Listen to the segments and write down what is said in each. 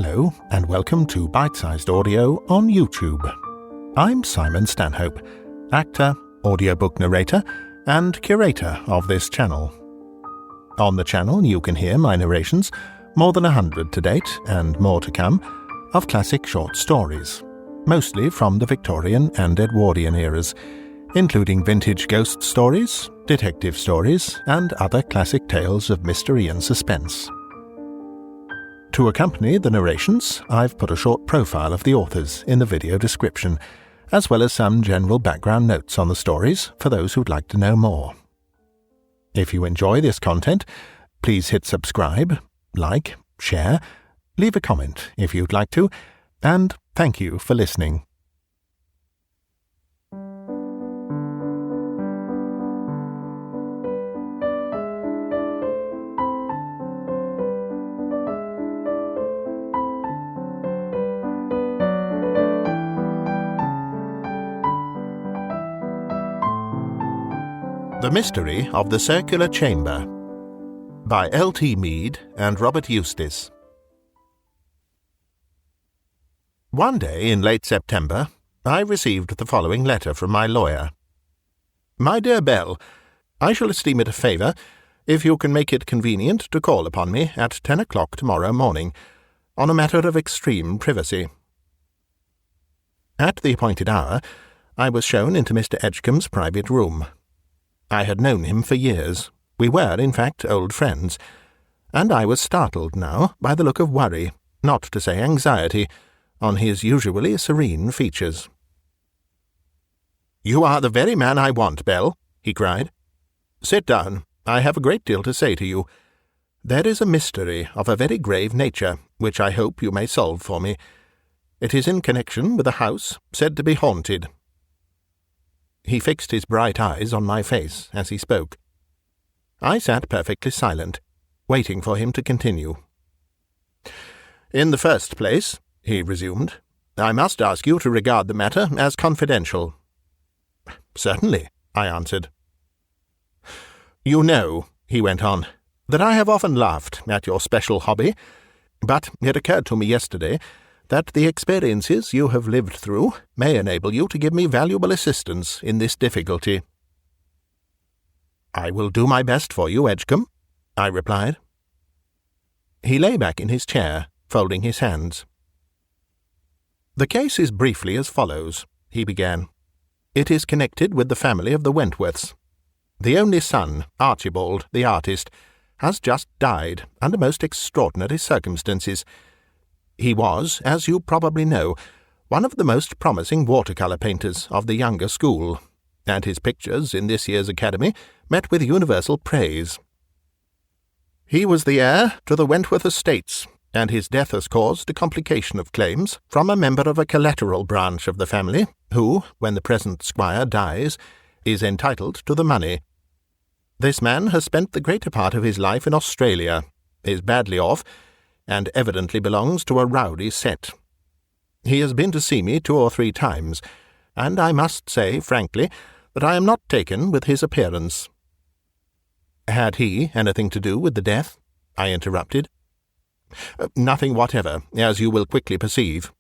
Hello and welcome to Bitesized Audio on YouTube. I'm Simon Stanhope, actor, audiobook narrator, and curator of this channel. On the channel you can hear my narrations, more than 100 to date and more to come, of classic short stories, mostly from the Victorian and Edwardian eras, including vintage ghost stories, detective stories, and other classic tales of mystery and suspense. To accompany the narrations, I've put a short profile of the authors in the video description, as well as some general background notes on the stories for those who'd like to know more. If you enjoy this content, please hit subscribe, like, share, leave a comment if you'd like to, and thank you for listening. The Mystery of the Circular Chamber by L.T. Meade and Robert Eustace. One day in late September, I received the following letter from my lawyer. My dear Bell, I shall esteem it a favour if you can make it convenient to call upon me at 10 o'clock tomorrow morning on a matter of extreme privacy. At the appointed hour, I was shown into Mr. Edgecombe's private room. I had known him for years. We were, in fact, old friends, and I was startled now by the look of worry, not to say anxiety, on his usually serene features. "You are the very man I want, Bell," he cried. "Sit down. I have a great deal to say to you. There is a mystery of a very grave nature, which I hope you may solve for me. It is in connection with a house said to be haunted." He fixed his bright eyes on my face as he spoke. I sat perfectly silent, waiting for him to continue. "In the first place," he resumed, "I must ask you to regard the matter as confidential." "Certainly," I answered. "You know," he went on, "that I have often laughed at your special hobby, but it occurred to me yesterday that the experiences you have lived through may enable you to give me valuable assistance in this difficulty." "I will do my best for you, Edgecombe," I replied. He lay back in his chair, folding his hands. "The case is briefly as follows," he began. "It is connected with the family of the Wentworths. The only son, Archibald, the artist, has just died under most extraordinary circumstances. He was, as you probably know, one of the most promising watercolour painters of the younger school, and his pictures in this year's Academy met with universal praise. He was the heir to the Wentworth estates, and his death has caused a complication of claims from a member of a collateral branch of the family, who, when the present squire dies, is entitled to the money. This man has spent the greater part of his life in Australia, is badly off, and evidently belongs to a rowdy set. He has been to see me 2 or 3 times, and I must say, frankly, that I am not taken with his appearance." "Had he anything to do with the death?" I interrupted. "Nothing whatever, as you will quickly perceive.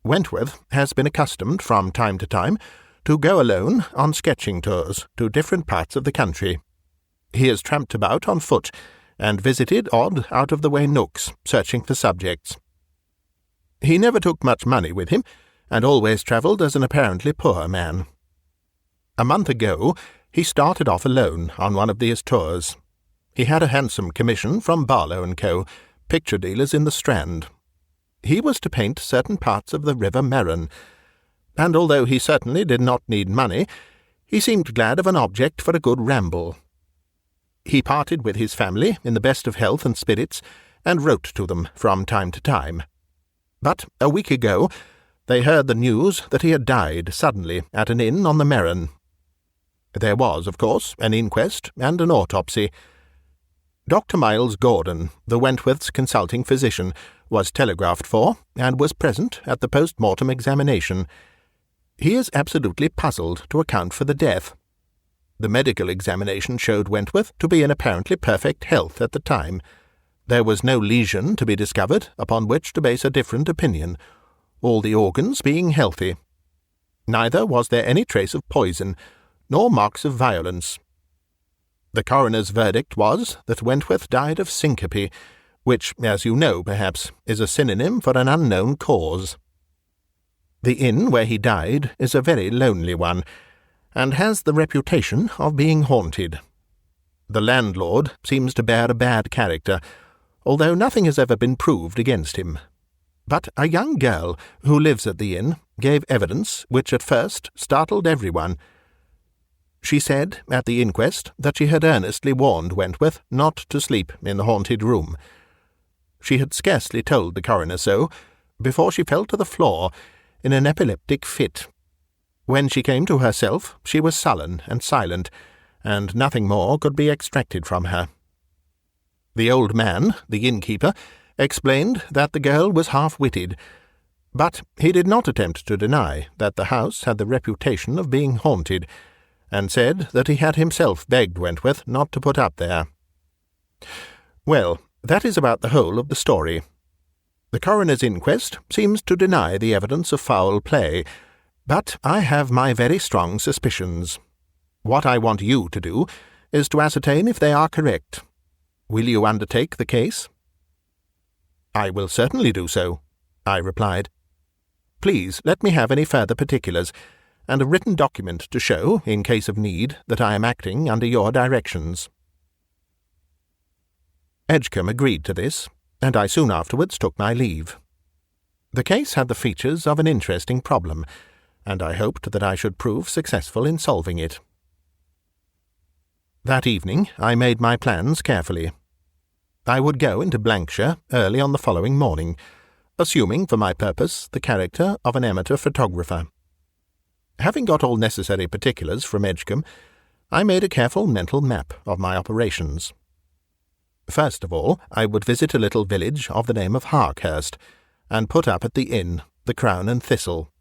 Wentworth has been accustomed from time to time to go alone on sketching tours to different parts of the country. He has tramped about on foot, and visited odd, out-of-the-way nooks, searching for subjects. He never took much money with him, and always travelled as an apparently poor man. A month ago he started off alone on one of these tours. He had a handsome commission from Barlow & Co., picture dealers in the Strand. He was to paint certain parts of the River Meron, and although he certainly did not need money, he seemed glad of an object for a good ramble. He parted with his family in the best of health and spirits, and wrote to them from time to time. But a week ago they heard the news that he had died suddenly at an inn on the Meron. There was, of course, an inquest and an autopsy. Dr. Miles Gordon, the Wentworth's consulting physician, was telegraphed for, and was present at the post-mortem examination. He is absolutely puzzled to account for the death. The medical examination showed Wentworth to be in apparently perfect health at the time. There was no lesion to be discovered upon which to base a different opinion, all the organs being healthy. Neither was there any trace of poison, nor marks of violence. The coroner's verdict was that Wentworth died of syncope, which, as you know, perhaps, is a synonym for an unknown cause. The inn where he died is a very lonely one, and has the reputation of being haunted. The landlord seems to bear a bad character, although nothing has ever been proved against him. But a young girl who lives at the inn gave evidence which at first startled everyone. She said at the inquest that she had earnestly warned Wentworth not to sleep in the haunted room. She had scarcely told the coroner so before she fell to the floor in an epileptic fit. When she came to herself, she was sullen and silent, and nothing more could be extracted from her. The old man, the innkeeper, explained that the girl was half-witted, but he did not attempt to deny that the house had the reputation of being haunted, and said that he had himself begged Wentworth not to put up there. Well, that is about the whole of the story. The coroner's inquest seems to deny the evidence of foul play, but I have my very strong suspicions. What I want you to do is to ascertain if they are correct. Will you undertake the case?" "I will certainly do so," I replied. "Please let me have any further particulars, and a written document to show, in case of need, that I am acting under your directions." Edgecombe agreed to this, and I soon afterwards took my leave. The case had the features of an interesting problem, and I hoped that I should prove successful in solving it. That evening I made my plans carefully. I would go into Blankshire early on the following morning, assuming for my purpose the character of an amateur photographer. Having got all necessary particulars from Edgecombe, I made a careful mental map of my operations. First of all, I would visit a little village of the name of Harkhurst, and put up at the inn, the Crown and Thistle.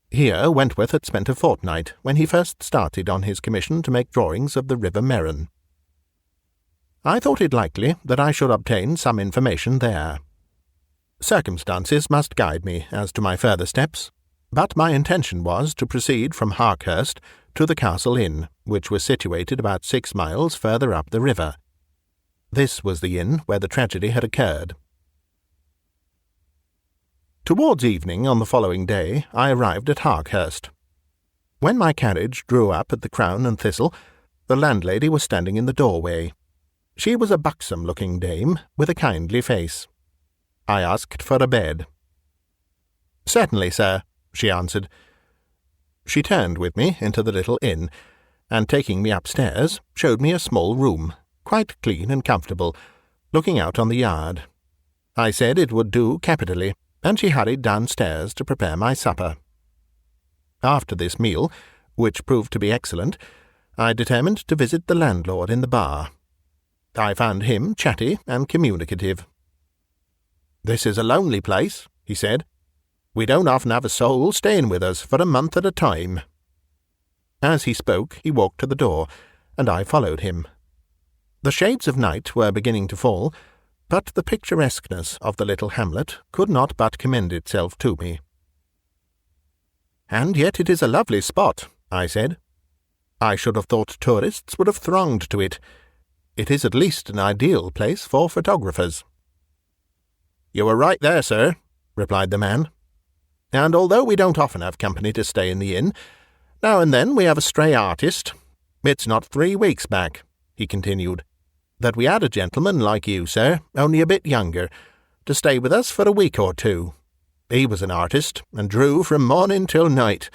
Here Wentworth had spent a fortnight when he first started on his commission to make drawings of the River Meron. I thought it likely that I should obtain some information there. Circumstances must guide me as to my further steps, but my intention was to proceed from Harkhurst to the Castle Inn, which was situated about 6 miles further up the river. This was the inn where the tragedy had occurred. Towards evening on the following day I arrived at Harkhurst. When my carriage drew up at the Crown and Thistle, the landlady was standing in the doorway. She was a buxom-looking dame with a kindly face. I asked for a bed. "Certainly, sir," she answered. She turned with me into the little inn, and taking me upstairs, showed me a small room, quite clean and comfortable, looking out on the yard. I said it would do capitally, and she hurried downstairs to prepare my supper. After this meal, which proved to be excellent, I determined to visit the landlord in the bar. I found him chatty and communicative. "This is a lonely place," he said. "We don't often have a soul staying with us for a month at a time." As he spoke, he walked to the door, and I followed him. The shades of night were beginning to fall, but the picturesqueness of the little hamlet could not but commend itself to me. "And yet it is a lovely spot," I said. "I should have thought tourists would have thronged to it. It is at least an ideal place for photographers." "You are right there, sir," replied the man. "And although we don't often have company to stay in the inn, now and then we have a stray artist. It's not 3 weeks back," he continued, "that we had a gentleman like you, sir, only a bit younger, to stay with us for a week or 2. He was an artist, and drew from morning till night.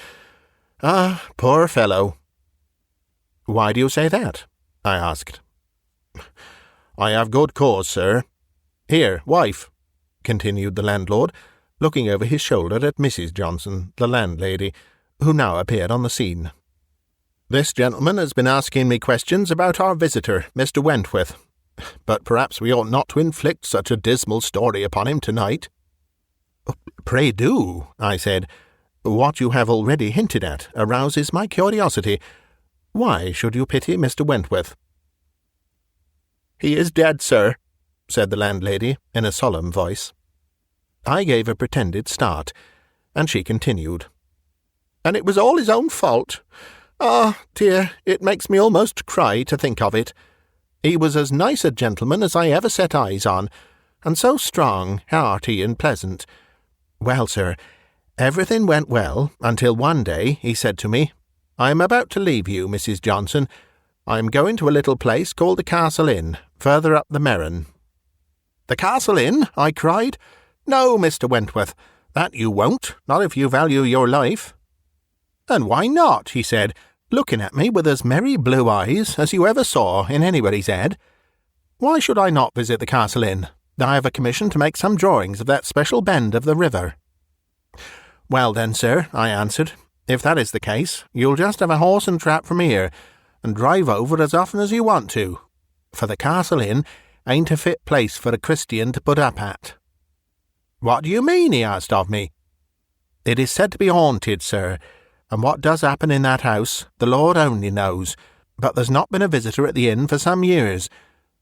Ah, poor fellow." "Why do you say that?" I asked. "I have good cause, sir. Here, wife," continued the landlord, looking over his shoulder at Mrs. Johnson, the landlady, who now appeared on the scene. "This gentleman has been asking me questions about our visitor, Mr. Wentworth, but perhaps we ought not to inflict such a dismal story upon him tonight." "Pray do," I said. "What you have already hinted at arouses my curiosity. Why should you pity Mr. Wentworth?" "He is dead, sir," said the landlady in a solemn voice. I gave a pretended start, and she continued. And it was all his own fault. Ah, dear, it makes me almost cry to think of it. He was as nice a gentleman as I ever set eyes on, and so strong, hearty, and pleasant. Well, sir, everything went well until one day he said to me, I am about to leave you, Mrs. Johnson. I am going to a little place called the Castle Inn, further up the Merron. The Castle Inn? I cried. No, Mr. Wentworth, that you won't, not if you value your life. And why not? He said, looking at me with as merry blue eyes as you ever saw in anybody's head. Why should I not visit the Castle Inn? I have a commission to make some drawings of that special bend of the river. Well then, sir, I answered, if that is the case, you'll just have a horse and trap from here, and drive over as often as you want to, for the Castle Inn ain't a fit place for a Christian to put up at. What do you mean? He asked of me. It is said to be haunted, sir, and what does happen in that house the Lord only knows, but there's not been a visitor at the inn for some years,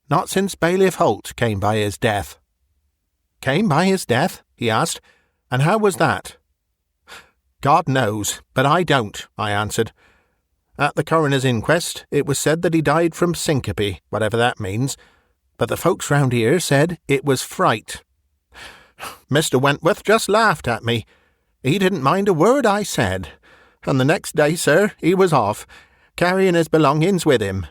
not since Bailiff Holt came by his death. Came by his death? He asked, and how was that? God knows, but I don't, I answered. At the coroner's inquest, it was said that he died from syncope, whatever that means, but the folks round here said it was fright. Mr. Wentworth just laughed at me. He didn't mind a word I said, and the next day, sir, he was off, carrying his belongings with him.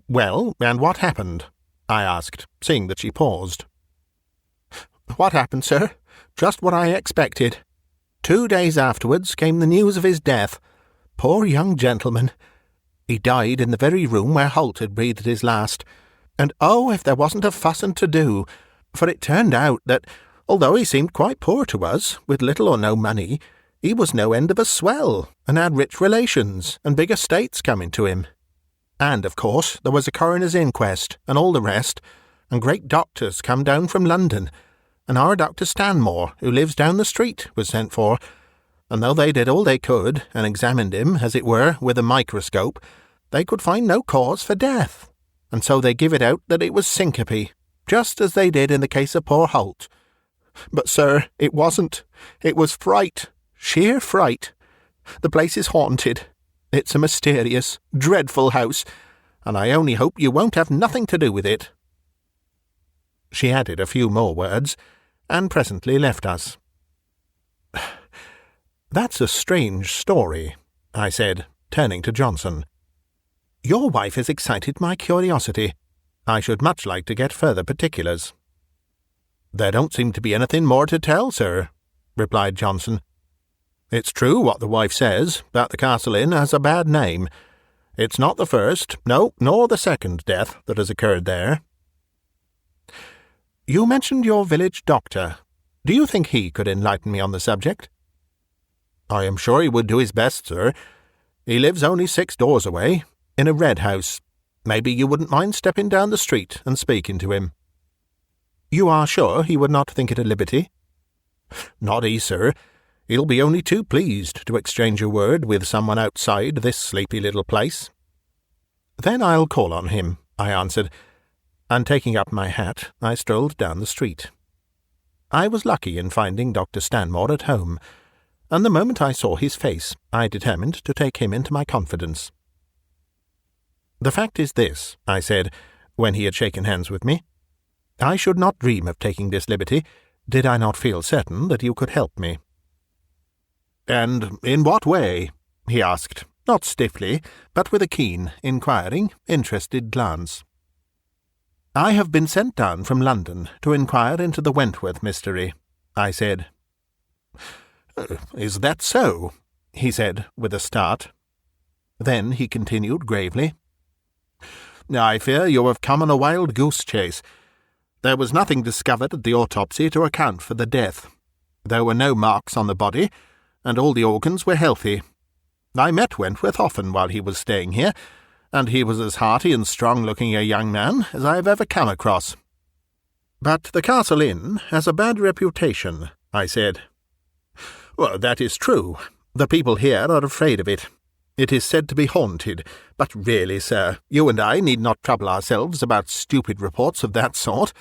Well, and what happened? I asked, seeing that she paused. What happened, sir? Just what I expected. 2 days afterwards came the news of his death. Poor young gentleman. He died in the very room where Holt had breathed his last. And oh, if there wasn't a fuss and to-do, for it turned out that, although he seemed quite poor to us, with little or no money, he was no end of a swell, and had rich relations, and big estates coming to him. And, of course, there was a coroner's inquest, and all the rest, and great doctors come down from London, and our Dr. Stanmore, who lives down the street, was sent for, and though they did all they could, and examined him, as it were, with a microscope, they could find no cause for death, and so they give it out that it was syncope, just as they did in the case of poor Holt. But, sir, it wasn't. It was fright, sheer fright. The place is haunted. It's a mysterious, dreadful house, and I only hope you won't have nothing to do with it. She added a few more words, and presently left us. That's a strange story, I said, turning to Johnson. Your wife has excited my curiosity. I should much like to get further particulars. There don't seem to be anything more to tell, sir, replied Johnson. It's true what the wife says, that the Castle Inn has a bad name. It's not the first, no, nor the second death that has occurred there. You mentioned your village doctor. Do you think he could enlighten me on the subject? I am sure he would do his best, sir. He lives only 6 doors away, in a red house. Maybe you wouldn't mind stepping down the street and speaking to him. You are sure he would not think it a liberty? Not he, sir. He'll be only too pleased to exchange a word with someone outside this sleepy little place. Then I'll call on him, I answered, and taking up my hat, I strolled down the street. I was lucky in finding Dr. Stanmore at home, and the moment I saw his face, I determined to take him into my confidence. The fact is this, I said, when he had shaken hands with me. I should not dream of taking this liberty, did I not feel certain that you could help me. And in what way? He asked, not stiffly, but with a keen, inquiring, interested glance. I have been sent down from London to inquire into the Wentworth mystery, I said. Is that so? He said, with a start. Then he continued gravely. I fear you have come on a wild goose chase. There was nothing discovered at the autopsy to account for the death. There were no marks on the body, and all the organs were healthy. I met Wentworth often while he was staying here, and he was as hearty and strong-looking a young man as I have ever come across. But the Castle Inn has a bad reputation, I said. Well, that is true. The people here are afraid of it. It is said to be haunted, but really, sir, you and I need not trouble ourselves about stupid reports of that sort.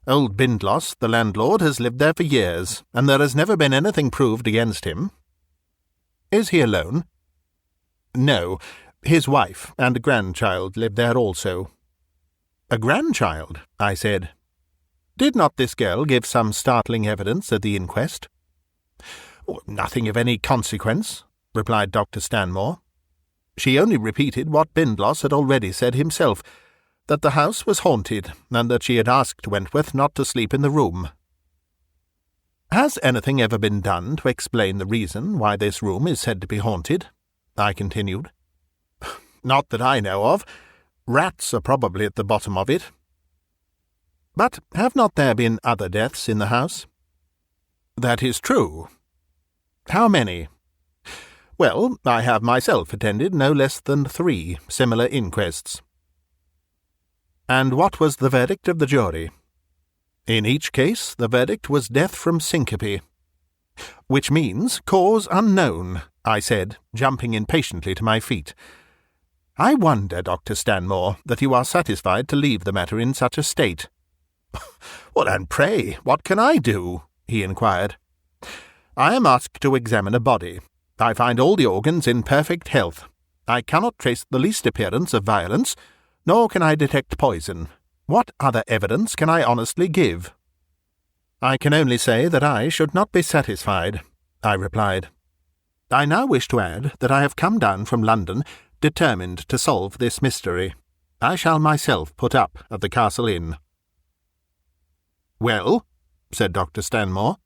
Old Bindloss, the landlord, has lived there for years, and there has never been anything proved against him. Is he alone? No, his wife and a grandchild live there also. A grandchild, I said. Did not this girl give some startling evidence at the inquest? Nothing of any consequence, replied Dr. Stanmore. She only repeated what Bindloss had already said himself, that the house was haunted, and that she had asked Wentworth not to sleep in the room. Has anything ever been done to explain the reason why this room is said to be haunted? I continued. Not that I know of. Rats are probably at the bottom of it. But have not there been other deaths in the house? That is true. How many? Well, I have myself attended no less than 3 similar inquests. And what was the verdict of the jury? In each case, the verdict was death from syncope. Which means cause unknown, I said, jumping impatiently to my feet. I wonder, Dr. Stanmore, that you are satisfied to leave the matter in such a state. Well, and pray, what can I do? He inquired. I am asked to examine a body. I find all the organs in perfect health. I cannot trace the least appearance of violence, nor can I detect poison. What other evidence can I honestly give? I can only say that I should not be satisfied, I replied. I now wish to add that I have come down from London determined to solve this mystery. I shall myself put up at the Castle Inn. Well, said Dr. Stanmore.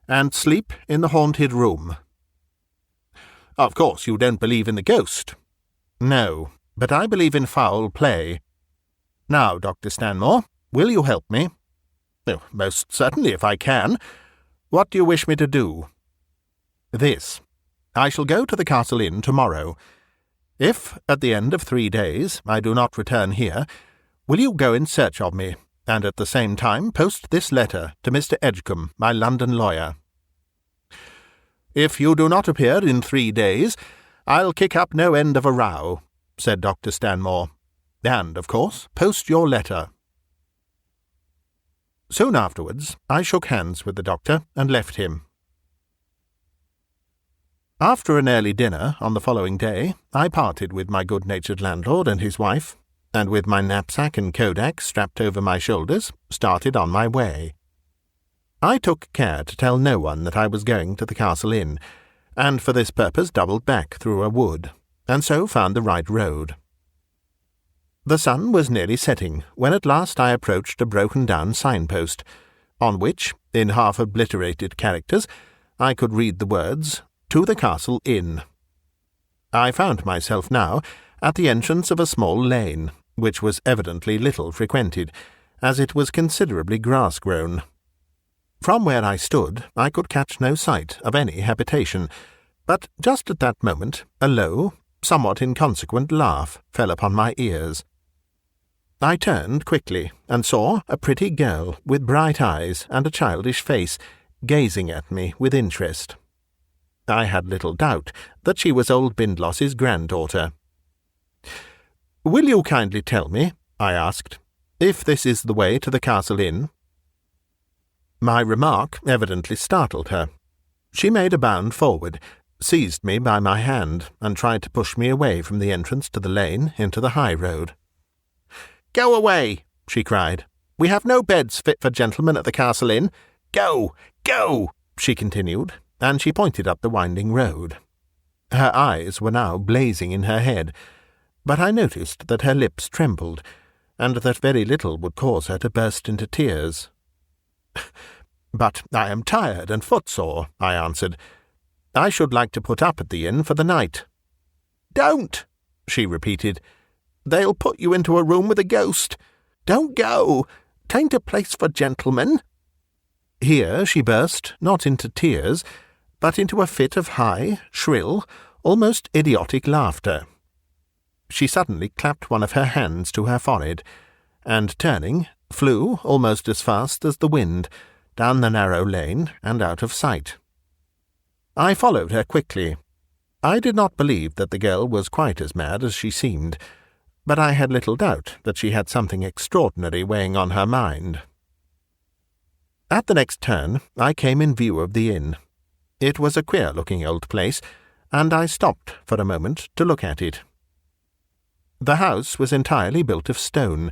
And sleep in the haunted room. Of course you don't believe in the ghost. No, but I believe in foul play. Now, Dr. Stanmore, will you help me? Oh, most certainly, if I can. What do you wish me to do? This. I shall go to the Castle Inn tomorrow. If, at the end of 3 days, I do not return here, will you go in search of me, and at the same time post this letter to Mr. Edgecombe, my London lawyer? If you do not appear in 3 days, I'll kick up no end of a row, said Dr. Stanmore. And, of course, post your letter. Soon afterwards, I shook hands with the doctor and left him. After an early dinner on the following day, I parted with my good-natured landlord and his wife, and with my knapsack and kodak strapped over my shoulders, started on my way. I took care to tell no one that I was going to the Castle Inn, and for this purpose doubled back through a wood, and so found the right road. The sun was nearly setting when at last I approached a broken-down signpost, on which, in half-obliterated characters, I could read the words, "To the Castle Inn." I found myself now at the entrance of a small lane, which was evidently little frequented, as it was considerably grass-grown. From where I stood I could catch no sight of any habitation, but just at that moment a low, somewhat inconsequent laugh fell upon my ears. I turned quickly and saw a pretty girl with bright eyes and a childish face gazing at me with interest. I had little doubt that she was old Bindloss's granddaughter. "Will you kindly tell me," I asked, "if this is the way to the Castle Inn?" My remark evidently startled her. She made a bound forward, seized me by my hand, and tried to push me away from the entrance to the lane into the high road. "Go away," she cried. "We have no beds fit for gentlemen at the Castle Inn. Go, go," she continued, and she pointed up the winding road. Her eyes were now blazing in her head, but I noticed that her lips trembled, and that very little would cause her to burst into tears. "But I am tired and footsore," I answered. "I should like to put up at the inn for the night." "Don't," she repeated. "They'll put you into a room with a ghost. Don't go. 'Tain't a place for gentlemen." Here she burst, not into tears, but into a fit of high, shrill, almost idiotic laughter. She suddenly clapped one of her hands to her forehead, and, turning, flew, almost as fast as the wind, down the narrow lane and out of sight. I followed her quickly. I did not believe that the girl was quite as mad as she seemed, but I had little doubt that she had something extraordinary weighing on her mind. At the next turn, I came in view of the inn. It was a queer-looking old place, and I stopped for a moment to look at it. The house was entirely built of stone.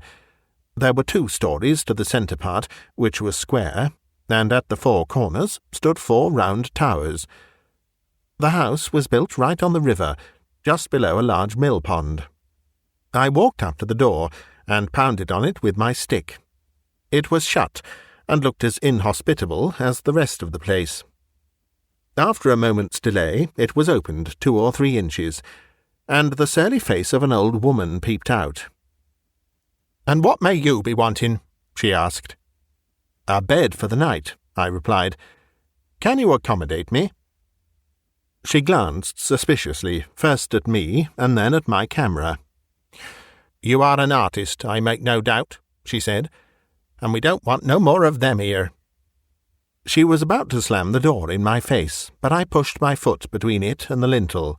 There were 2 stories to the centre part, which was square, and at the 4 corners stood 4 round towers. The house was built right on the river, just below a large mill pond. I walked up to the door and pounded on it with my stick. It was shut, and looked as inhospitable as the rest of the place. After a moment's delay, it was opened 2 or 3 inches, and the surly face of an old woman peeped out. "And what may you be wanting?" she asked. "A bed for the night," I replied. "Can you accommodate me?" She glanced suspiciously, first at me and then at my camera. "You are an artist, I make no doubt," she said, "and we don't want no more of them here." She was about to slam the door in my face, but I pushed my foot between it and the lintel.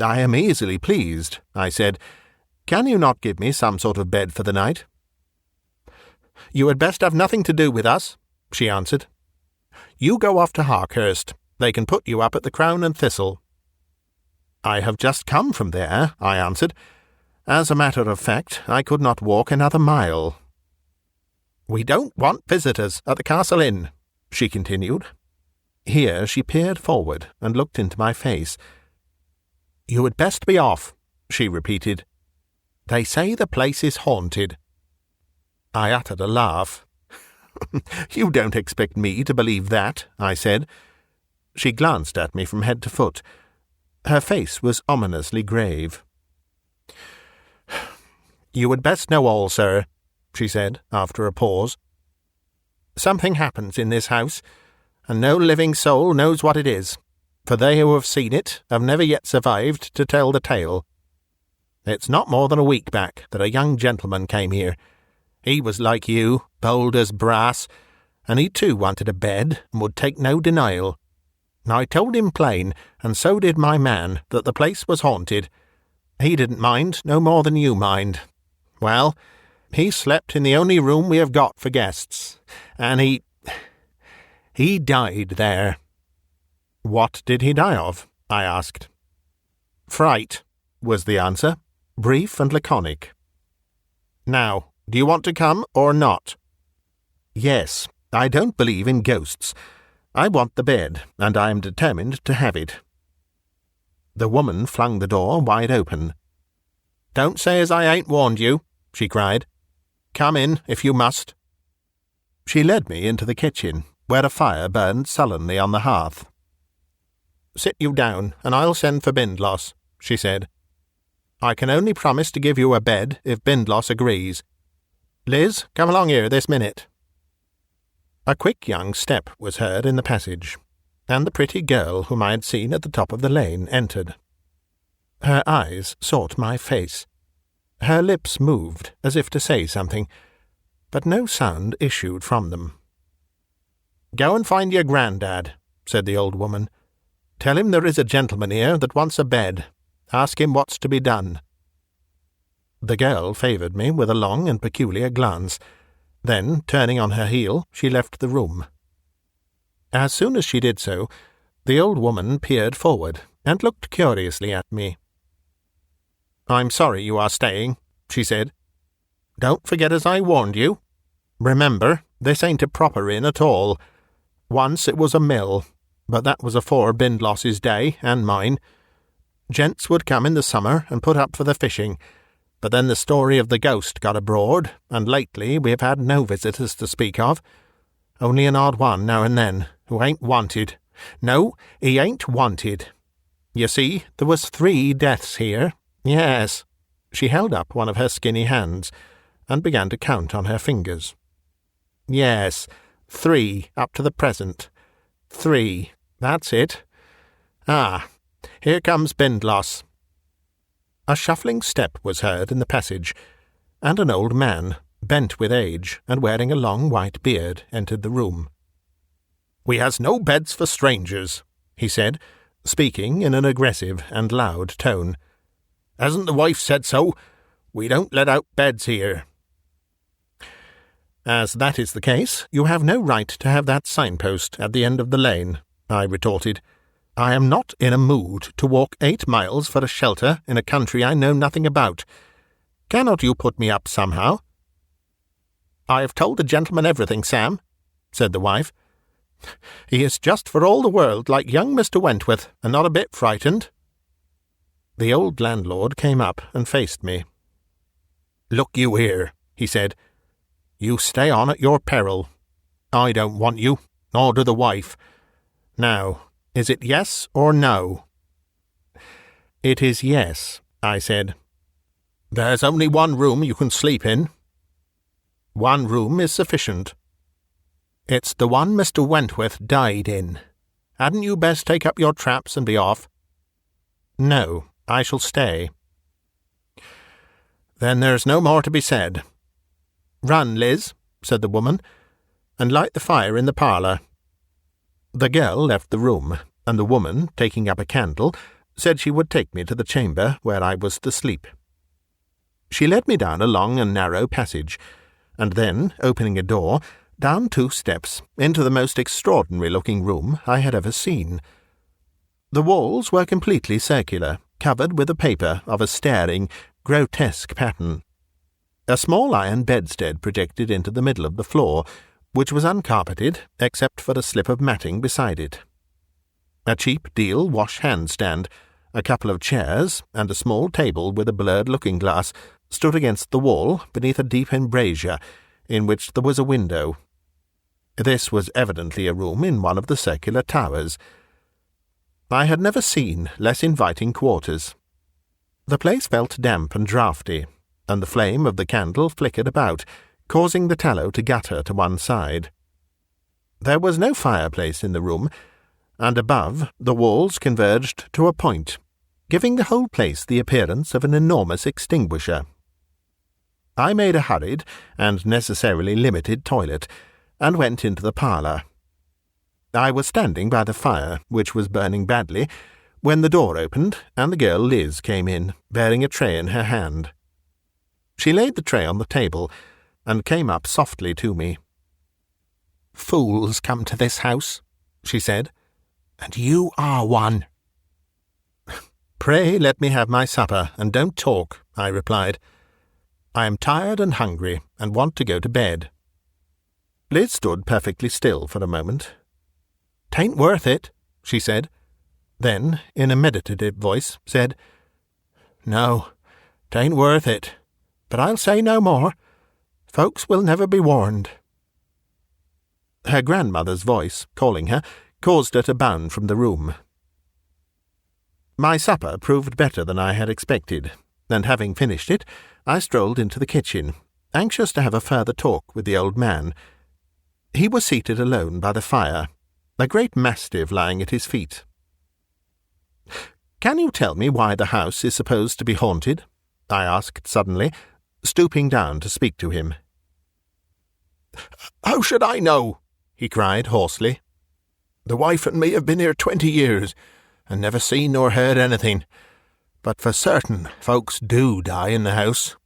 "I am easily pleased," I said. "Can you not give me some sort of bed for the night?" "You had best have nothing to do with us," she answered. "You go off to Harkhurst. They can put you up at the Crown and Thistle." "I have just come from there," I answered. As a matter of fact, I could not walk another mile. "We don't want visitors at the Castle Inn," she continued. Here she peered forward and looked into my face. "You had best be off," she repeated. "They say the place is haunted." I uttered a laugh. "You don't expect me to believe that," I said. She glanced at me from head to foot. Her face was ominously grave. "You had best know all, sir," she said, after a pause. "Something happens in this house, and no living soul knows what it is, for they who have seen it have never yet survived to tell the tale. It's not more than a week back that a young gentleman came here. He was like you, bold as brass, and he too wanted a bed and would take no denial. I told him plain, and so did my man, that the place was haunted. He didn't mind no more than you mind. Well, he slept in the only room we have got for guests, and he died there." "What did he die of?" I asked. "Fright," was the answer, brief and laconic. "Now, do you want to come or not?" "Yes, I don't believe in ghosts. I want the bed, and I am determined to have it." The woman flung the door wide open. "Don't say as I ain't warned you," she cried. "Come in, if you must." She led me into the kitchen, where a fire burned sullenly on the hearth. "Sit you down, and I'll send for Bindloss," she said. "I can only promise to give you a bed if Bindloss agrees. Liz, come along here this minute." A quick young step was heard in the passage, and the pretty girl whom I had seen at the top of the lane entered. Her eyes sought my face. Her lips moved as if to say something, but no sound issued from them. "Go and find your grandad," said the old woman. "Tell him there is a gentleman here that wants a bed. Ask him what's to be done." The girl favoured me with a long and peculiar glance. Then, turning on her heel, she left the room. As soon as she did so, the old woman peered forward and looked curiously at me. "I'm sorry you are staying," she said. "Don't forget as I warned you. Remember, this ain't a proper inn at all. Once it was a mill, but that was afore Bindloss's day and mine. Gents would come in the summer and put up for the fishing, but then the story of the ghost got abroad, and lately we have had no visitors to speak of. Only an odd one now and then, who ain't wanted. No, he ain't wanted. You see, there was 3 deaths here. Yes." She held up one of her skinny hands, and began to count on her fingers. "Yes, 3 up to the present. 3, that's it. Ah, here comes Bindloss." A shuffling step was heard in the passage, and an old man, bent with age and wearing a long white beard, entered the room. "We has no beds for strangers," he said, speaking in an aggressive and loud tone. "Hasn't the wife said so? We don't let out beds here." "As that is the case, you have no right to have that signpost at the end of the lane," I retorted. "I am not in a mood to walk 8 miles for a shelter in a country I know nothing about. Cannot you put me up somehow?" "I have told the gentleman everything, Sam," said the wife. "He is just for all the world like young Mr. Wentworth, and not a bit frightened." The old landlord came up and faced me. "Look you here," he said. "You stay on at your peril. I don't want you, nor do the wife. Now, is it yes or no?" "It is yes," I said. "There's only one room you can sleep in." "One room is sufficient." "It's the one Mr. Wentworth died in. Hadn't you best take up your traps and be off?" "No, I shall stay." "Then there's no more to be said." "Run, Liz," said the woman, "and light the fire in the parlour." The girl left the room, and the woman, taking up a candle, said she would take me to the chamber where I was to sleep. She led me down a long and narrow passage, and then, opening a door, down 2 steps into the most extraordinary-looking room I had ever seen. The walls were completely circular, covered with a paper of a staring, grotesque pattern. A small iron bedstead projected into the middle of the floor, which was uncarpeted except for a slip of matting beside it. A cheap deal wash-hand stand, a couple of chairs, and a small table with a blurred looking-glass stood against the wall beneath a deep embrasure, in which there was a window. This was evidently a room in one of the circular towers. I had never seen less inviting quarters. The place felt damp and draughty, and the flame of the candle flickered about, causing the tallow to gutter to one side. There was no fireplace in the room, and above the walls converged to a point, giving the whole place the appearance of an enormous extinguisher. I made a hurried and necessarily limited toilet, and went into the parlour. I was standing by the fire, which was burning badly, when the door opened, and the girl Liz came in, bearing a tray in her hand. She laid the tray on the table, and came up softly to me. "Fools come to this house," she said, "and you are one." "Pray let me have my supper, and don't talk," I replied. "I am tired and hungry, and want to go to bed." Liz stood perfectly still for a moment. "'Tain't worth it," she said. Then, in a meditative voice, said, "No, 'tain't worth it. But I'll say no more. Folks will never be warned." Her grandmother's voice, calling her, caused her to bound from the room. My supper proved better than I had expected, and having finished it, I strolled into the kitchen, anxious to have a further talk with the old man. He was seated alone by the fire, a great mastiff lying at his feet. "Can you tell me why the house is supposed to be haunted?" I asked suddenly, stooping down to speak to him. "How should I know?" he cried hoarsely. "The wife and me have been here 20 years, and never seen nor heard anything. But for certain, folks do die in the house.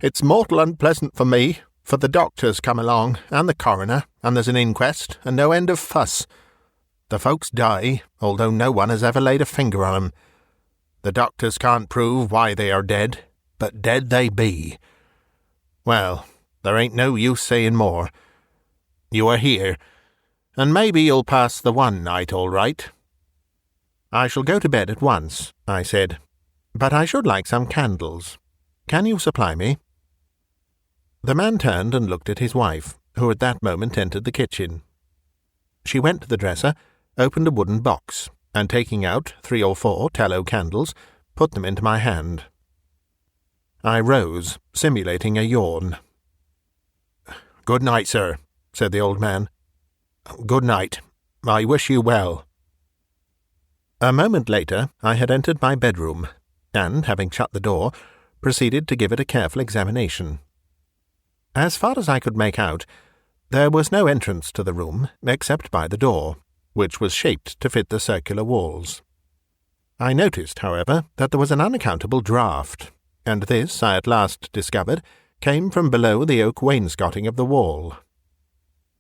It's mortal unpleasant for me, for the doctors come along, and the coroner, and there's an inquest, and no end of fuss. The folks die, although no one has ever laid a finger on 'em. The doctors can't prove why they are dead, but dead they be. Well, there ain't no use saying more. You are here, and maybe you'll pass the one night all right." "I shall go to bed at once," I said, "but I should like some candles. Can you supply me?" The man turned and looked at his wife, who at that moment entered the kitchen. She went to the dresser, opened a wooden box, and taking out 3 or 4 tallow candles, put them into my hand. I rose, simulating a yawn. "Good night, sir," said the old man. "Good night. I wish you well." A moment later I had entered my bedroom, and, having shut the door, proceeded to give it a careful examination. As far as I could make out, there was no entrance to the room except by the door, which was shaped to fit the circular walls. I noticed, however, that there was an unaccountable draught, and this, I at last discovered, came from below the oak wainscoting of the wall.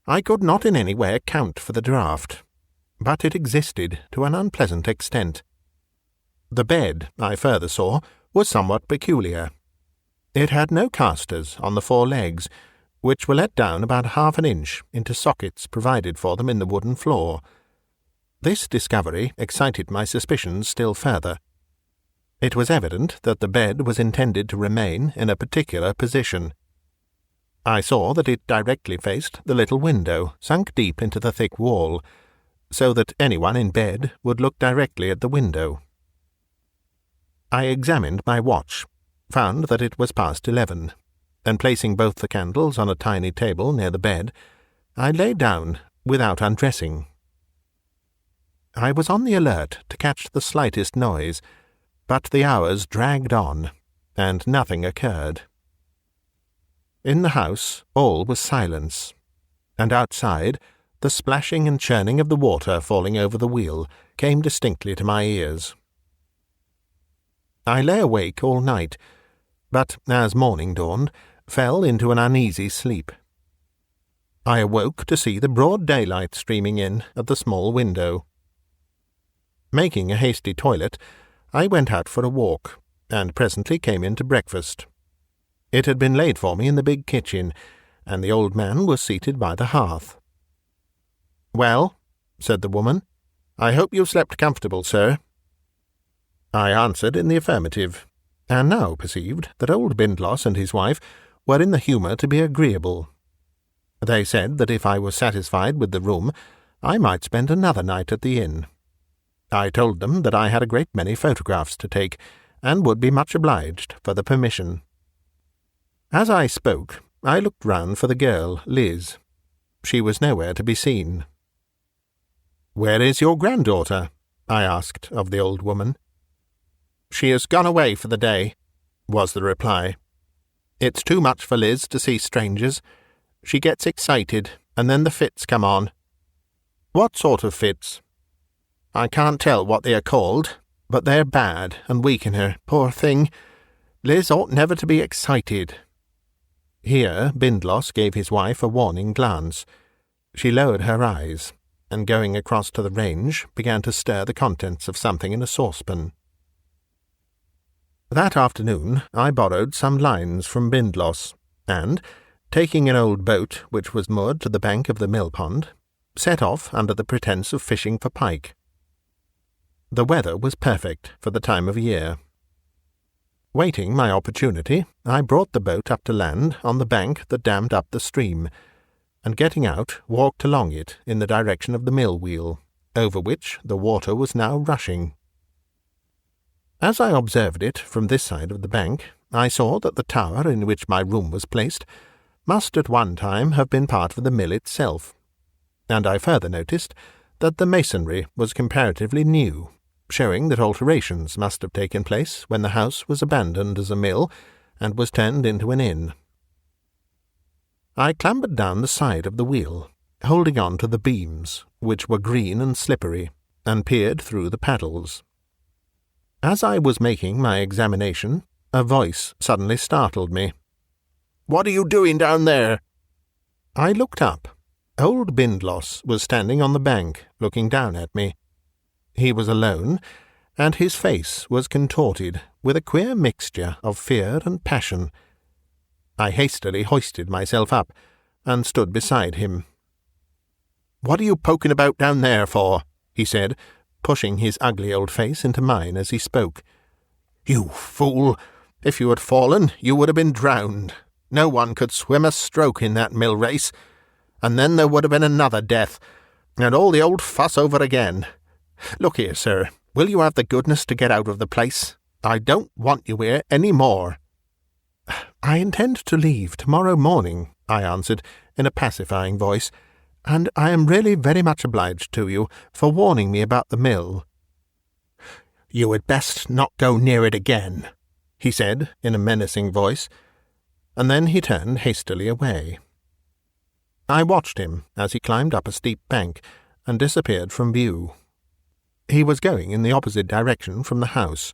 I could not in any way account for the draught, but it existed to an unpleasant extent. The bed, I further saw, was somewhat peculiar. It had no casters on the 4 legs, which were let down about half an inch into sockets provided for them in the wooden floor. This discovery excited my suspicions still further. It was evident that the bed was intended to remain in a particular position. I saw that it directly faced the little window sunk deep into the thick wall, so that anyone in bed would look directly at the window. I examined my watch, found that it was past 11, and placing both the candles on a tiny table near the bed, I lay down without undressing. I was on the alert to catch the slightest noise, but the hours dragged on, and nothing occurred. In the house all was silence, and outside the splashing and churning of the water falling over the wheel came distinctly to my ears. I lay awake all night, but as morning dawned, fell into an uneasy sleep. I awoke to see the broad daylight streaming in at the small window. Making a hasty toilet, I went out for a walk, and presently came in to breakfast. It had been laid for me in the big kitchen, and the old man was seated by the hearth. "Well," said the woman, "I hope you slept comfortable, sir." I answered in the affirmative, and now perceived that old Bindloss and his wife were in the humour to be agreeable. They said that if I was satisfied with the room, I might spend another night at the inn. I told them that I had a great many photographs to take, and would be much obliged for the permission. As I spoke, I looked round for the girl, Liz. She was nowhere to be seen. "Where is your granddaughter?" I asked of the old woman. "She has gone away for the day," was the reply. "It's too much for Liz to see strangers. She gets excited, and then the fits come on." "What sort of fits?" "I can't tell what they are called, but they're bad and weaken her, poor thing. Liz ought never to be excited." Here Bindloss gave his wife a warning glance. She lowered her eyes, and going across to the range, began to stir the contents of something in a saucepan. That afternoon I borrowed some lines from Bindloss, and, taking an old boat which was moored to the bank of the mill-pond, set off under the pretence of fishing for pike. The weather was perfect for the time of year. Waiting my opportunity, I brought the boat up to land on the bank that dammed up the stream, and getting out, walked along it in the direction of the mill-wheel, over which the water was now rushing. As I observed it from this side of the bank, I saw that the tower in which my room was placed must at one time have been part of the mill itself, and I further noticed that the masonry was comparatively new, showing that alterations must have taken place when the house was abandoned as a mill and was turned into an inn. I clambered down the side of the wheel, holding on to the beams, which were green and slippery, and peered through the paddles. As I was making my examination, a voice suddenly startled me. "What are you doing down there?" I looked up. Old Bindloss was standing on the bank, looking down at me. He was alone, and his face was contorted with a queer mixture of fear and passion. I hastily hoisted myself up, and stood beside him. "What are you poking about down there for?" he said, pushing his ugly old face into mine as he spoke. "You fool! If you had fallen, you would have been drowned. No one could swim a stroke in that mill race, and then there would have been another death, and all the old fuss over again. Look here, sir, will you have the goodness to get out of the place? I don't want you here any more." "I intend to leave tomorrow morning," I answered in a pacifying voice, "and I am really very much obliged to you for warning me about the mill." "You had best not go near it again," he said in a menacing voice, and then he turned hastily away. I watched him as he climbed up a steep bank and disappeared from view. He was going in the opposite direction from the house.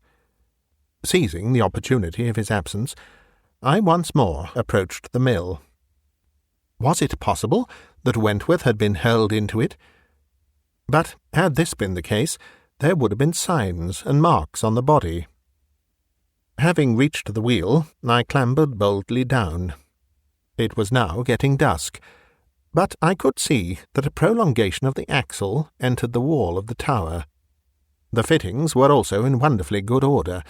Seizing the opportunity of his absence, I once more approached the mill. Was it possible that Wentworth had been hurled into it? But had this been the case, there would have been signs and marks on the body. Having reached the wheel, I clambered boldly down. It was now getting dusk, but I could see that a prolongation of the axle entered the wall of the tower. The fittings were also in wonderfully good order,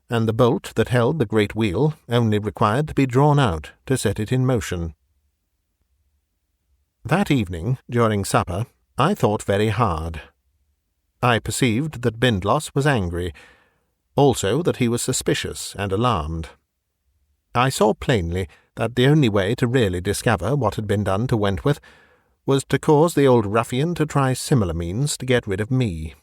and the bolt that held the great wheel only required to be drawn out to set it in motion. That evening, during supper, I thought very hard. I perceived that Bindloss was angry, also that he was suspicious and alarmed. I saw plainly that the only way to really discover what had been done to Wentworth was to cause the old ruffian to try similar means to get rid of me.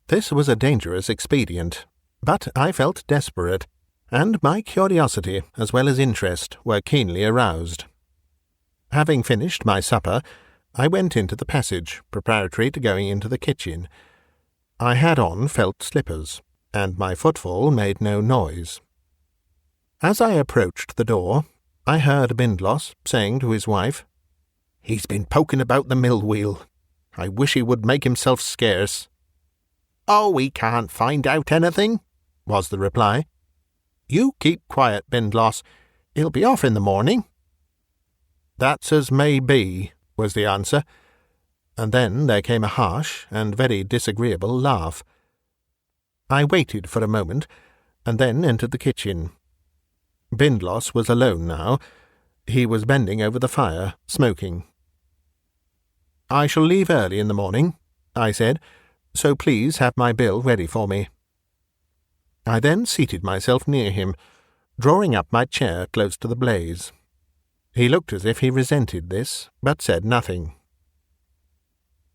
This was a dangerous expedient, but I felt desperate, and my curiosity as well as interest were keenly aroused. Having finished my supper, I went into the passage, preparatory to going into the kitchen. I had on felt slippers, and my footfall made no noise. As I approached the door, I heard Bindloss saying to his wife, "He's been poking about the mill wheel. I wish he would make himself scarce." "Oh, we can't find out anything," was the reply. "You keep quiet, Bindloss. He'll be off in the morning." "That's as may be," was the answer, and then there came a harsh and very disagreeable laugh. I waited for a moment, and then entered the kitchen. Bindloss was alone now. He was bending over the fire, smoking. "I shall leave early in the morning," I said, "so please have my bill ready for me." I then seated myself near him, drawing up my chair close to the blaze. He looked as if he resented this, but said nothing.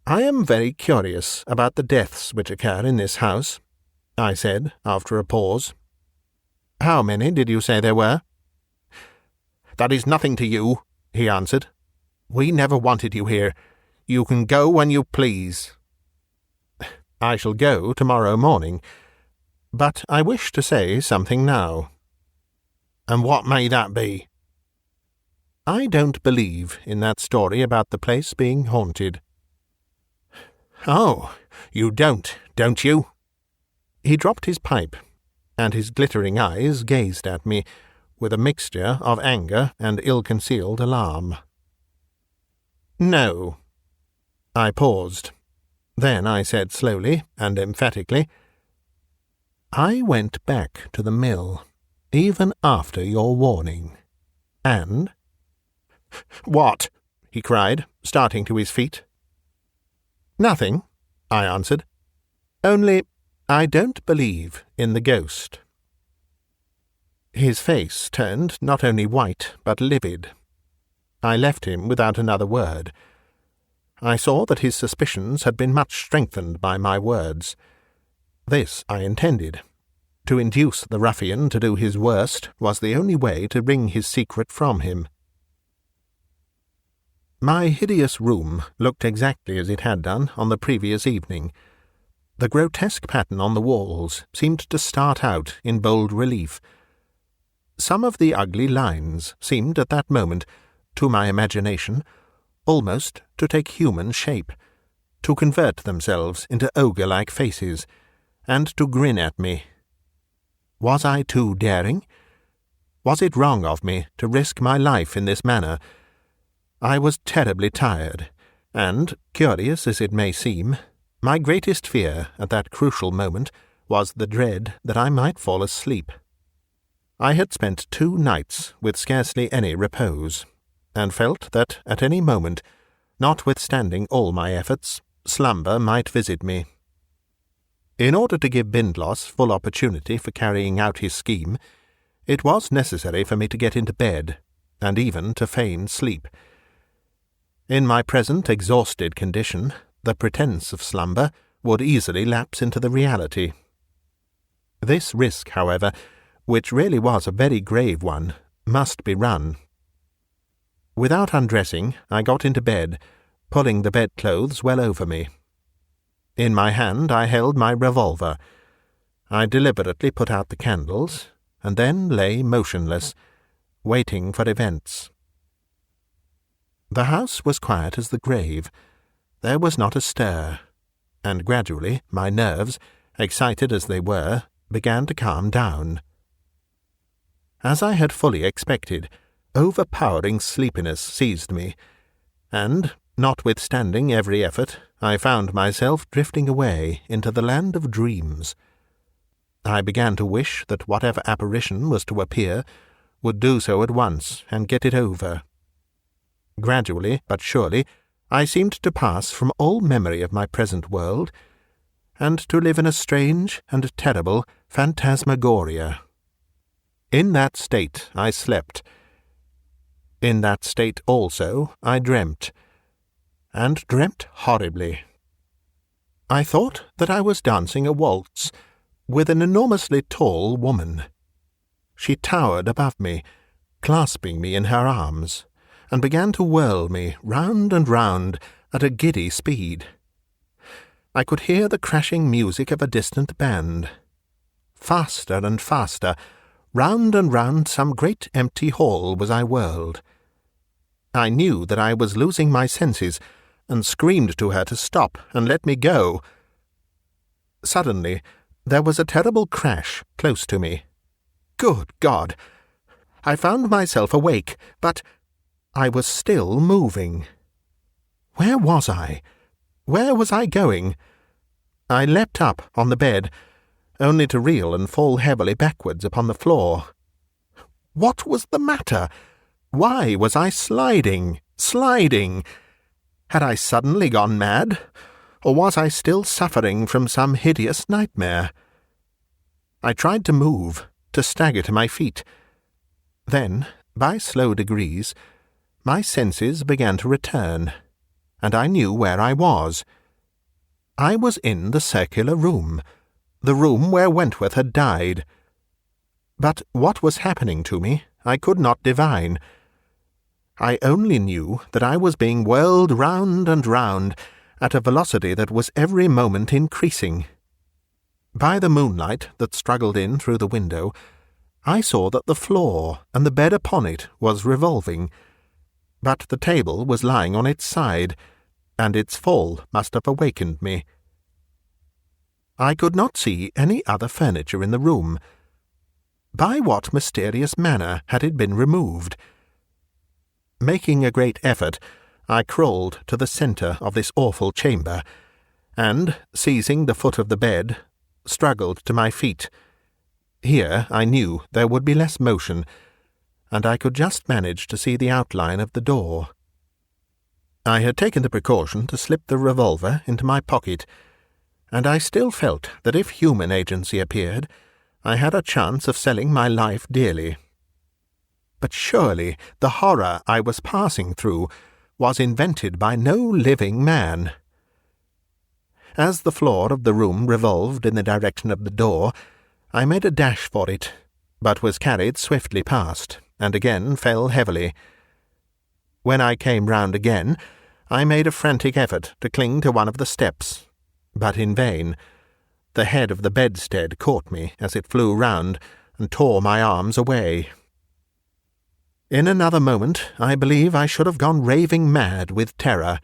"I am very curious about the deaths which occur in this house," I said, after a pause. "How many did you say there were?" "That is nothing to you," he answered. "We never wanted you here. You can go when you please." "I shall go tomorrow morning, but I wish to say something now." "And what may that be?" "I don't believe in that story about the place being haunted." "Oh, you don't you?" He dropped his pipe, and his glittering eyes gazed at me with a mixture of anger and ill-concealed alarm. "No." I paused. Then I said slowly and emphatically, "I went back to the mill, even after your warning, and—" "What?" he cried, starting to his feet. "Nothing," I answered. "Only I don't believe in the ghost." His face turned not only white but livid. I left him without another word. I saw that his suspicions had been much strengthened by my words. This I intended. To induce the ruffian to do his worst was the only way to wring his secret from him. My hideous room looked exactly as it had done on the previous evening. The grotesque pattern on the walls seemed to start out in bold relief. Some of the ugly lines seemed at that moment, to my imagination, almost to take human shape, to convert themselves into ogre-like faces, and to grin at me. Was I too daring? Was it wrong of me to risk my life in this manner? I was terribly tired, and, curious as it may seem, my greatest fear at that crucial moment was the dread that I might fall asleep. I had spent 2 nights with scarcely any repose, and felt that at any moment, notwithstanding all my efforts, slumber might visit me. In order to give Bindloss full opportunity for carrying out his scheme, it was necessary for me to get into bed, and even to feign sleep. In my present exhausted condition, the pretence of slumber would easily lapse into the reality. This risk, however, which really was a very grave one, must be run. Without undressing, I got into bed, pulling the bedclothes well over me. In my hand I held my revolver. I deliberately put out the candles, and then lay motionless, waiting for events. The house was quiet as the grave. There was not a stir, and gradually my nerves, excited as they were, began to calm down. As I had fully expected, overpowering sleepiness seized me, and, notwithstanding every effort, I found myself drifting away into the land of dreams. I began to wish that whatever apparition was to appear would do so at once and get it over. Gradually, but surely, I seemed to pass from all memory of my present world, and to live in a strange and terrible phantasmagoria. In that state I slept. In that state also I dreamt, and dreamt horribly. I thought that I was dancing a waltz with an enormously tall woman. She towered above me, clasping me in her arms, and began to whirl me round and round at a giddy speed. I could hear the crashing music of a distant band. Faster and faster, round and round some great empty hall was I whirled. I knew that I was losing my senses, and screamed to her to stop and let me go. Suddenly, there was a terrible crash close to me. Good God! I found myself awake, but I was still moving. Where was I? Where was I going? I leapt up on the bed, only to reel and fall heavily backwards upon the floor. What was the matter? Why was I sliding? Had I suddenly gone mad? Or was I still suffering from some hideous nightmare? I tried to move, to stagger to my feet. Then, by slow degrees, my senses began to return, and I knew where I was. I was in the circular room, the room where Wentworth had died. But what was happening to me I could not divine. I only knew that I was being whirled round and round at a velocity that was every moment increasing. By the moonlight that struggled in through the window, I saw that the floor and the bed upon it was revolving, but the table was lying on its side, and its fall must have awakened me. I could not see any other furniture in the room. By what mysterious manner had it been removed? Making a great effort, I crawled to the centre of this awful chamber, and, seizing the foot of the bed, struggled to my feet. Here I knew there would be less motion, and I could just manage to see the outline of the door. I had taken the precaution to slip the revolver into my pocket, and I still felt that if human agency appeared, I had a chance of selling my life dearly. But surely the horror I was passing through was invented by no living man. As the floor of the room revolved in the direction of the door, I made a dash for it, but was carried swiftly past, and again fell heavily. When I came round again, I made a frantic effort to cling to one of the steps, but in vain. The head of the bedstead caught me as it flew round, and tore my arms away. In another moment I believe I should have gone raving mad with terror.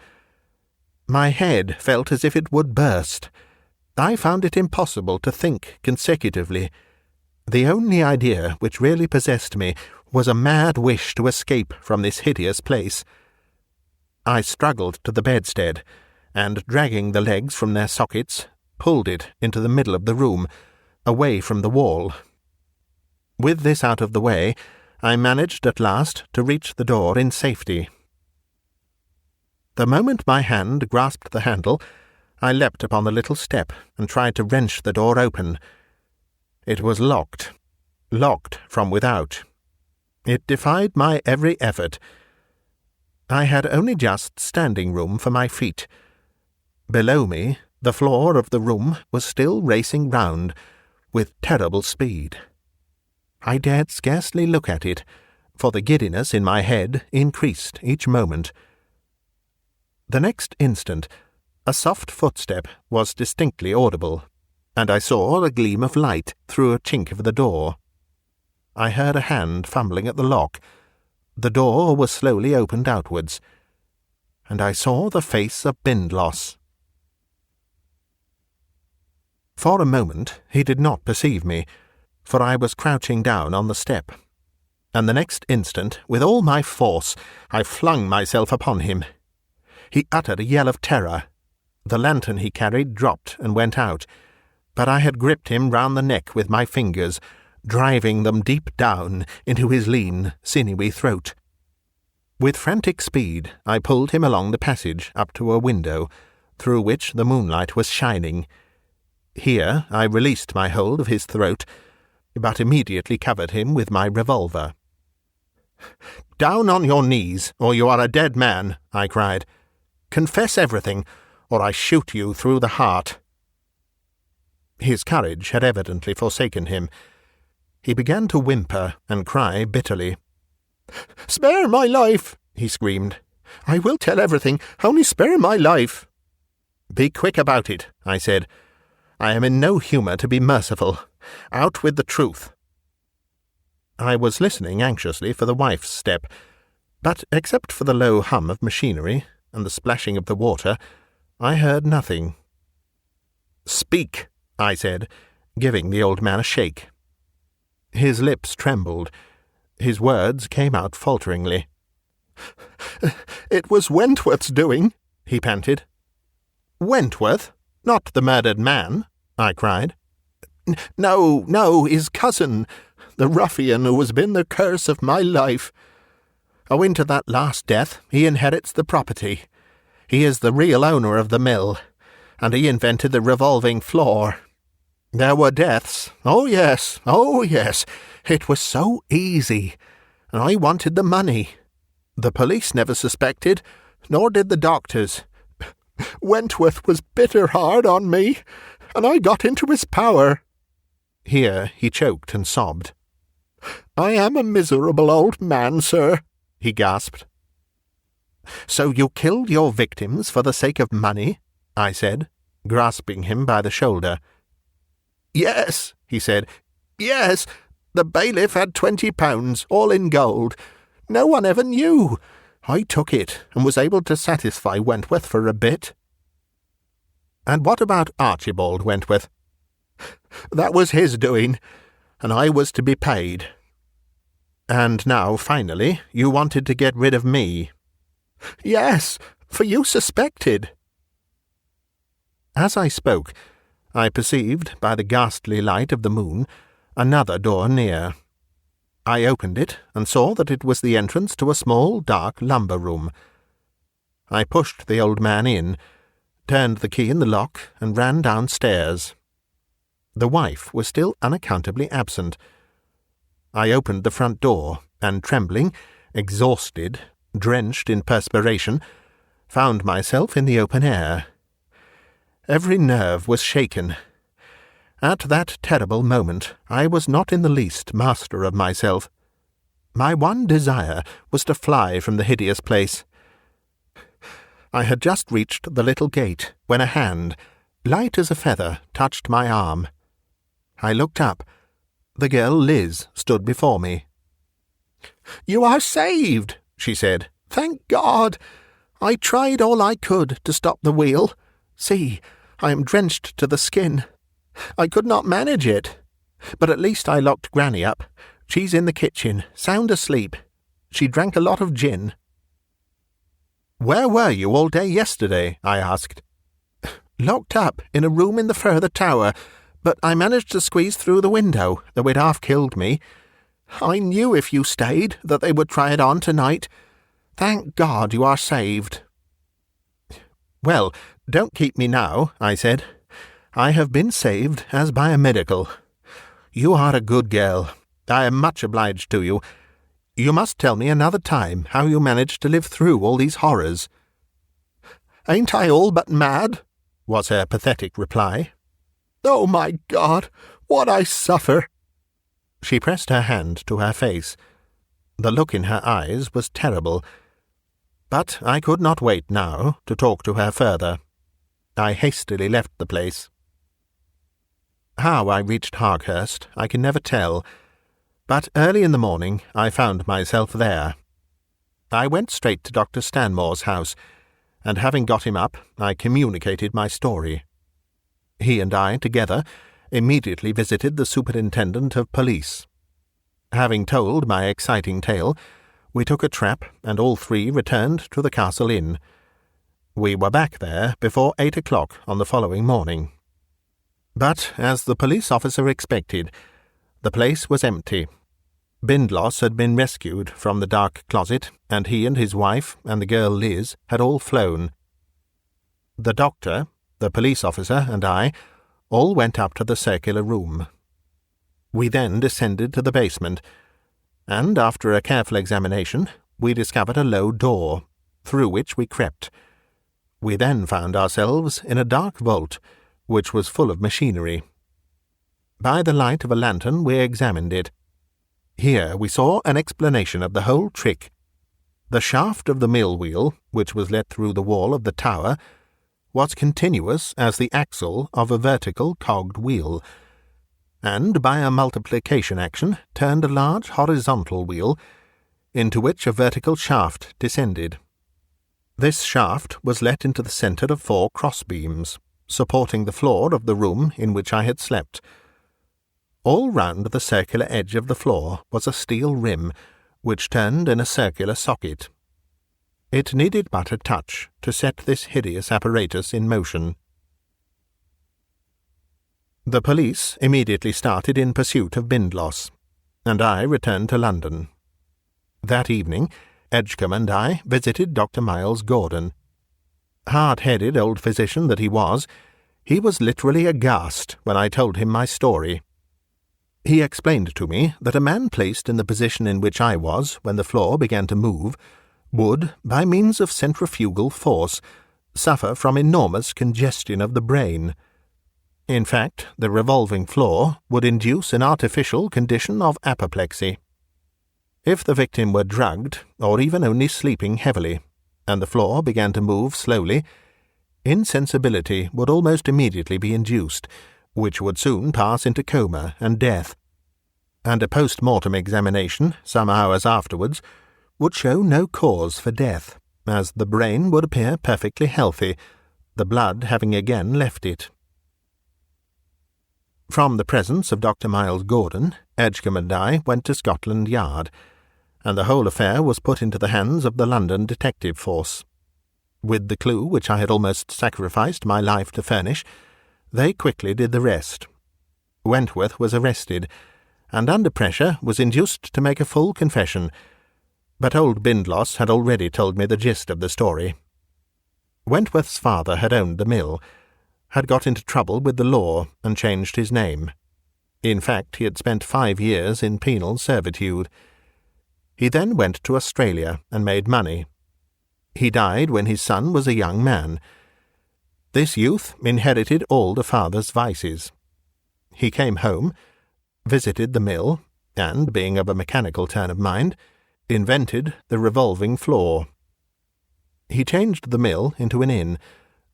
My head felt as if it would burst. I found it impossible to think consecutively. The only idea which really possessed me was a mad wish to escape from this hideous place. I struggled to the bedstead, and, dragging the legs from their sockets, pulled it into the middle of the room, away from the wall. With this out of the way, I managed at last to reach the door in safety. The moment my hand grasped the handle, I leapt upon the little step and tried to wrench the door open. It was locked from without. It defied my every effort. I had only just standing room for my feet. Below me, the floor of the room was still racing round, with terrible speed. I dared scarcely look at it, for the giddiness in my head increased each moment. The next instant, A soft footstep was distinctly audible, and I saw a gleam of light through a chink of the door. I heard a hand fumbling at the lock. The door was slowly opened outwards, and I saw the face of Bindloss. For a moment he did not perceive me, for I was crouching down on the step, and the next instant, with all my force, I flung myself upon him. He uttered a yell of terror. The lantern he carried dropped and went out, but I had gripped him round the neck with my fingers, driving them deep down into his lean, sinewy throat. With frantic speed I pulled him along the passage up to a window, through which the moonlight was shining. Here I released my hold of his throat, but immediately covered him with my revolver. "Down on your knees, or you are a dead man," I cried. "Confess everything, or I shoot you through the heart." His courage had evidently forsaken him. He began to whimper and cry bitterly. "Spare my life!" he screamed. "I will tell everything, only spare my life." "Be quick about it," I said. "I am in no humour to be merciful. Out with the truth." I was listening anxiously for the wife's step, but except for the low hum of machinery and the splashing of the water, I heard nothing. "Speak," I said, giving the old man a shake. His lips trembled. His words came out falteringly. "It was Wentworth's doing," he panted. "Wentworth? Not the murdered man?" I cried. No, his cousin, the ruffian who has been the curse of my life. Owing to that last death, he inherits the property. He is the real owner of the mill, and he invented the revolving floor. There were deaths. Oh, yes. It was so easy, and I wanted the money. The police never suspected, nor did the doctors. Wentworth was bitter hard on me, and I got into his power." Here he choked and sobbed. "I am a miserable old man, sir," he gasped. "So you killed your victims for the sake of money?" I said, grasping him by the shoulder. "Yes," he said. "Yes, the bailiff had £20, all in gold. No one ever knew. I took it, and was able to satisfy Wentworth for a bit." "And what about Archibald Wentworth?" "That was his doing, and I was to be paid." "And now, finally, you wanted to get rid of me?" "Yes, for you suspected." As I spoke, I perceived, by the ghastly light of the moon, another door near. I opened it, and saw that it was the entrance to a small, dark lumber room. I pushed the old man in, turned the key in the lock, and ran downstairs. The wife was still unaccountably absent. I opened the front door, and trembling, exhausted, drenched in perspiration, found myself in the open air. Every nerve was shaken. At that terrible moment I was not in the least master of myself. My one desire was to fly from the hideous place. I had just reached the little gate when a hand, light as a feather, touched my arm. I looked up. The girl Liz stood before me. "You are saved," she said. "Thank God! I tried all I could to stop the wheel. See, I am drenched to the skin. I could not manage it. But at least I locked Granny up. She's in the kitchen, sound asleep. She drank a lot of gin." "Where were you all day yesterday?" I asked. "Locked up in a room in the further tower, but I managed to squeeze through the window, though it half killed me. I knew if you stayed that they would try it on tonight. Thank God you are saved." "Well, don't keep me now," I said. "I have been saved as by a miracle. You are a good girl. I am much obliged to you. You must tell me another time how you managed to live through all these horrors." "Ain't I all but mad?" was her pathetic reply. "Oh, my God, what I suffer!" She pressed her hand to her face. The look in her eyes was terrible. But I could not wait now to talk to her further. I hastily left the place. How I reached Harkhurst I can never tell, but early in the morning I found myself there. I went straight to Dr. Stanmore's house, and having got him up, I communicated my story. He and I, together, immediately visited the Superintendent of Police. Having told my exciting tale, we took a trap, and all three returned to the Castle Inn. We were back there before 8 o'clock on the following morning. But, as the police officer expected, the place was empty. Bindloss had been rescued from the dark closet, and he and his wife and the girl Liz had all flown. The doctor, the police officer, and I all went up to the circular room. We then descended to the basement, and after a careful examination, we discovered a low door, through which we crept. We then found ourselves in a dark vault, which was full of machinery. By the light of a lantern we examined it. Here we saw an explanation of the whole trick. The shaft of the mill wheel, which was let through the wall of the tower, was continuous as the axle of a vertical cogged wheel, and by a multiplication action turned a large horizontal wheel, into which a vertical shaft descended. This shaft was let into the centre of 4 crossbeams, supporting the floor of the room in which I had slept. All round the circular edge of the floor was a steel rim, which turned in a circular socket. It needed but a touch to set this hideous apparatus in motion. The police immediately started in pursuit of Bindloss, and I returned to London. That evening, Edgecombe and I visited Dr. Miles Gordon. Hard-headed old physician that he was literally aghast when I told him my story. He explained to me that a man placed in the position in which I was when the floor began to move would, by means of centrifugal force, suffer from enormous congestion of the brain. In fact, the revolving floor would induce an artificial condition of apoplexy. If the victim were drugged, or even only sleeping heavily, and the floor began to move slowly, insensibility would almost immediately be induced, which would soon pass into coma and death, and a post-mortem examination, some hours afterwards, would show no cause for death, as the brain would appear perfectly healthy, the blood having again left it. From the presence of Dr. Miles Gordon, Edgecombe and I went to Scotland Yard, and the whole affair was put into the hands of the London detective force. With the clue which I had almost sacrificed my life to furnish, they quickly did the rest. Wentworth was arrested, and under pressure was induced to make a full confession, but old Bindloss had already told me the gist of the story. Wentworth's father had owned the mill, had got into trouble with the law and changed his name. In fact, he had spent 5 years in penal servitude. He then went to Australia and made money. He died when his son was a young man. This youth inherited all the father's vices. He came home, visited the mill, and, being of a mechanical turn of mind, invented the revolving floor. He changed the mill into an inn,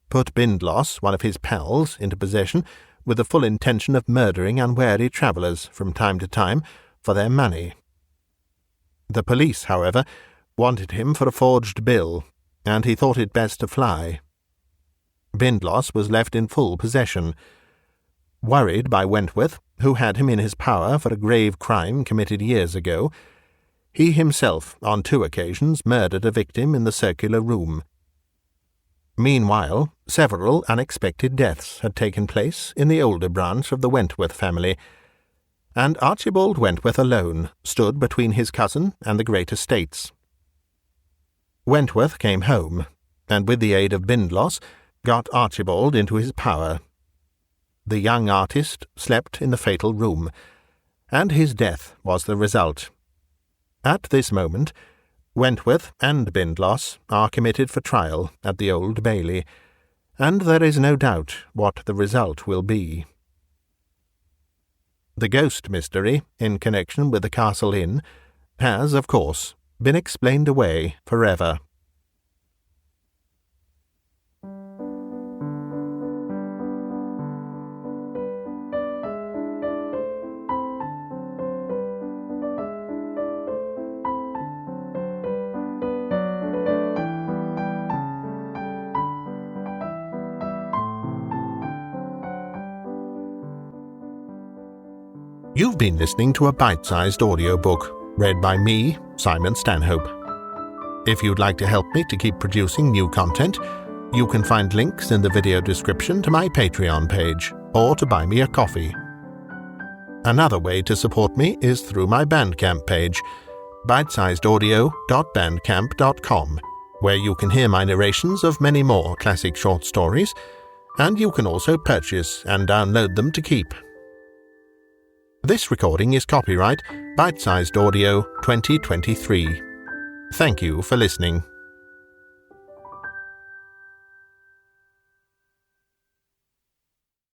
put Bindloss, one of his pals, into possession, with the full intention of murdering unwary travellers from time to time for their money. The police, however, wanted him for a forged bill, and he thought it best to fly. Bindloss was left in full possession. Worried by Wentworth, who had him in his power for a grave crime committed years ago, he himself on 2 occasions murdered a victim in the circular room. Meanwhile, several unexpected deaths had taken place in the older branch of the Wentworth family, and Archibald Wentworth alone stood between his cousin and the great estates. Wentworth came home, and with the aid of Bindloss got Archibald into his power. The young artist slept in the fatal room, and his death was the result. At this moment, Wentworth and Bindloss are committed for trial at the Old Bailey, and there is no doubt what the result will be. The ghost mystery, in connection with the Castle Inn, has, of course, been explained away forever. You've been listening to a bite-sized audiobook, read by me, Simon Stanhope. If you'd like to help me to keep producing new content, you can find links in the video description to my Patreon page, or to buy me a coffee. Another way to support me is through my Bandcamp page, bitesizedaudio.bandcamp.com, where you can hear my narrations of many more classic short stories, and you can also purchase and download them to keep. This recording is copyright Bitesized Audio 2023. Thank you for listening.